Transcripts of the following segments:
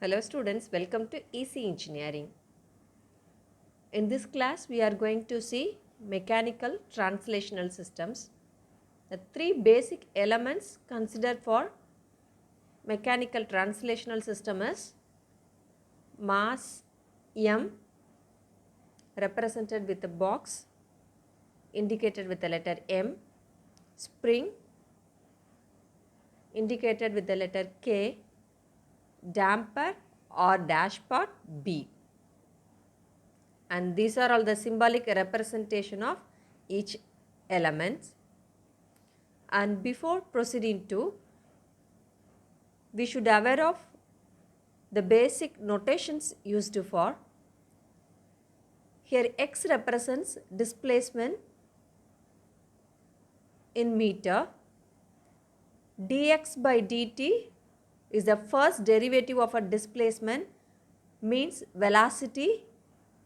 Hello students, welcome to Easy Engineering. In this class, we are going to see mechanical translational systems. The three basic elements considered for mechanical translational system is mass M represented with a box indicated with the letter M, spring indicated with the letter K, damper or dashpot B. And these are all the symbolic representation of each element. And before proceeding to, we should aware of the basic notations used for. Here x represents displacement in meter. dx by dt is the first derivative of a displacement, means velocity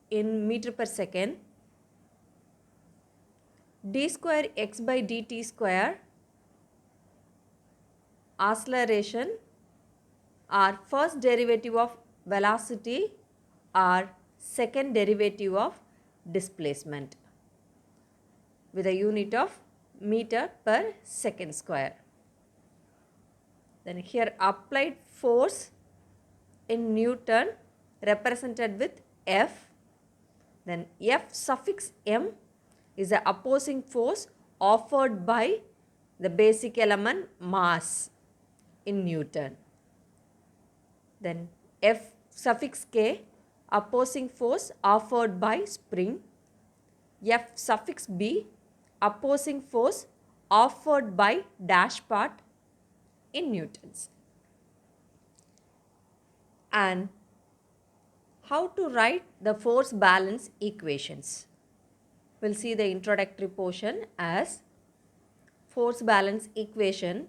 in meter per second. D square x by dt square acceleration or first derivative of velocity or second derivative of displacement with a unit of meter per second square. Then here applied force in Newton represented with F. Then F suffix M is the opposing force offered by the basic element mass in Newton. Then F suffix K opposing force offered by spring. F suffix B opposing force offered by dashpot in newtons. And how to write the force balance equations? We'll see the introductory portion as force balance equation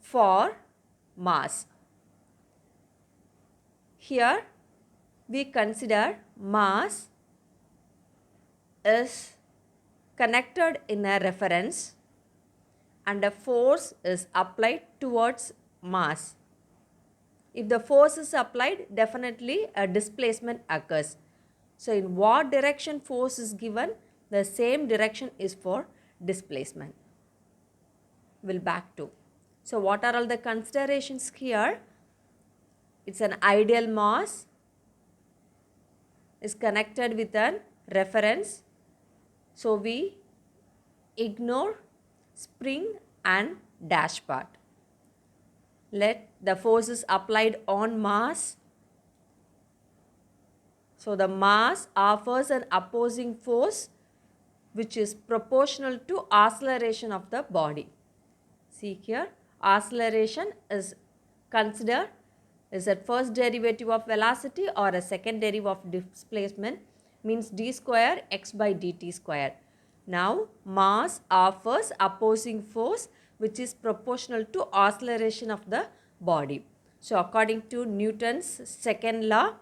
for mass. Here we consider mass is connected in a reference and a force is applied towards mass. If the force is applied, definitely a displacement occurs. So in what direction force is given, the same direction is for displacement. We'll back to. So what are all the considerations here? It's an ideal mass is connected with a reference. So we ignore spring and dashpot. Let the forces applied on mass. So the mass offers an opposing force which is proportional to acceleration of the body. See here, acceleration is considered is a first derivative of velocity or a second derivative of displacement, means d square x by dt square. Now mass offers opposing force which is proportional to acceleration of the body. So according to Newton's second law,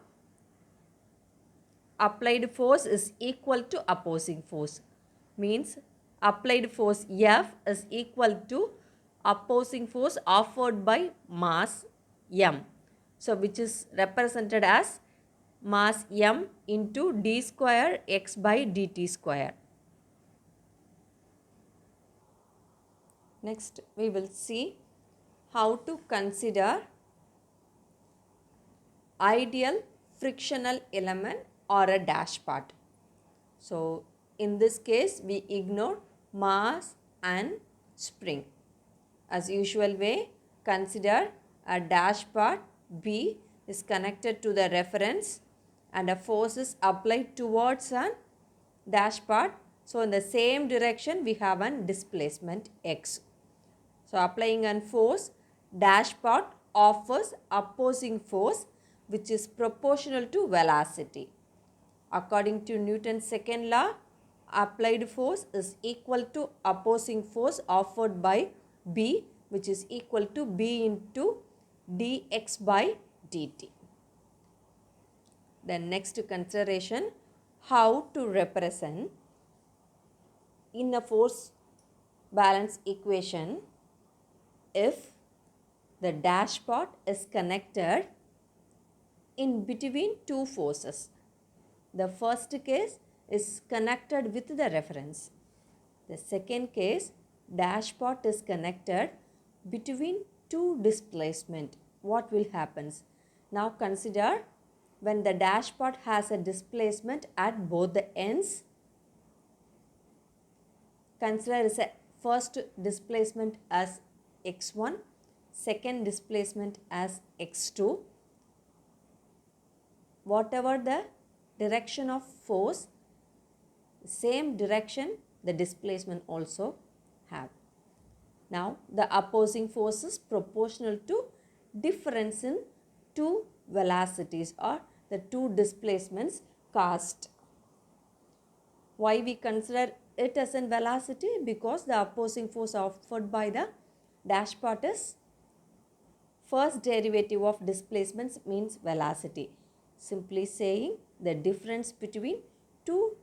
applied force is equal to opposing force, means applied force F is equal to opposing force offered by mass M. So which is represented as mass M into d square x by dt square. Next we will see how to consider ideal frictional element or a dashpot. So in this case we ignore mass and spring. As usual way, consider a dashpot B is connected to the reference and a force is applied towards a dashpot. So in the same direction we have a displacement x. So applying a force, dashpot offers opposing force which is proportional to velocity. According to Newton's second law, applied force is equal to opposing force offered by B, which is equal to B into dx by dt. Then next consideration, how to represent in a force balance equation if the dashpot is connected in between two forces. The first case is connected with the reference. The second case, dashpot is connected between two displacement. What will happen? Now consider when the dashpot has a displacement at both the ends. Consider as a first displacement as x1, second displacement as x2. Whatever the direction of force, same direction the displacement also have. Now the opposing force is proportional to difference in two velocities or the two displacements caused. Why we consider it as a velocity? Because the opposing force offered by the dashpot is first derivative of displacements means velocity. Simply saying the difference between two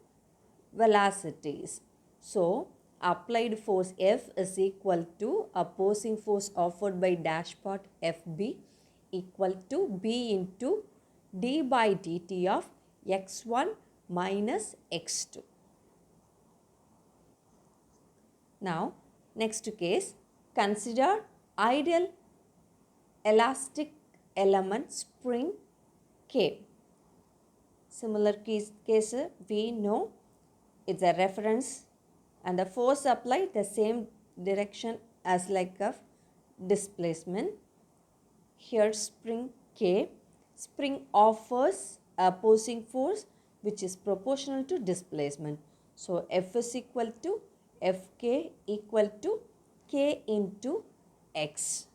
velocities. So applied force F is equal to opposing force offered by dashpot FB equal to B into d by dt of x1 minus x2. Now next case, consider ideal elastic element spring K. Similar case we know it's a reference and the force applied the same direction as like of displacement. Here spring K, spring offers opposing force which is proportional to displacement. So F is equal to Fk equal to K into X.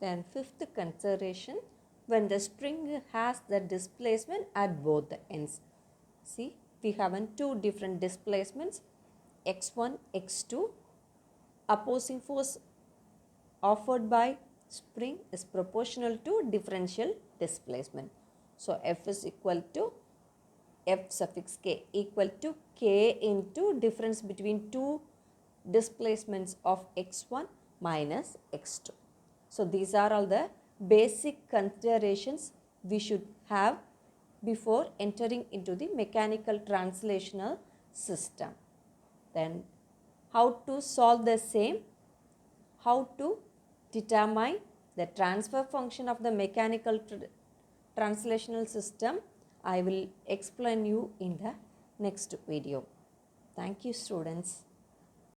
Then fifth consideration, when the spring has the displacement at both the ends. See, we have two different displacements, x1, x2. Opposing force offered by spring is proportional to differential displacement. So F is equal to F suffix K equal to K into difference between two displacements of x1 minus x2. So these are all the basic considerations we should have before entering into the mechanical translational system. Then how to solve the same, how to determine the transfer function of the mechanical translational system, I will explain you in the next video. Thank you, students.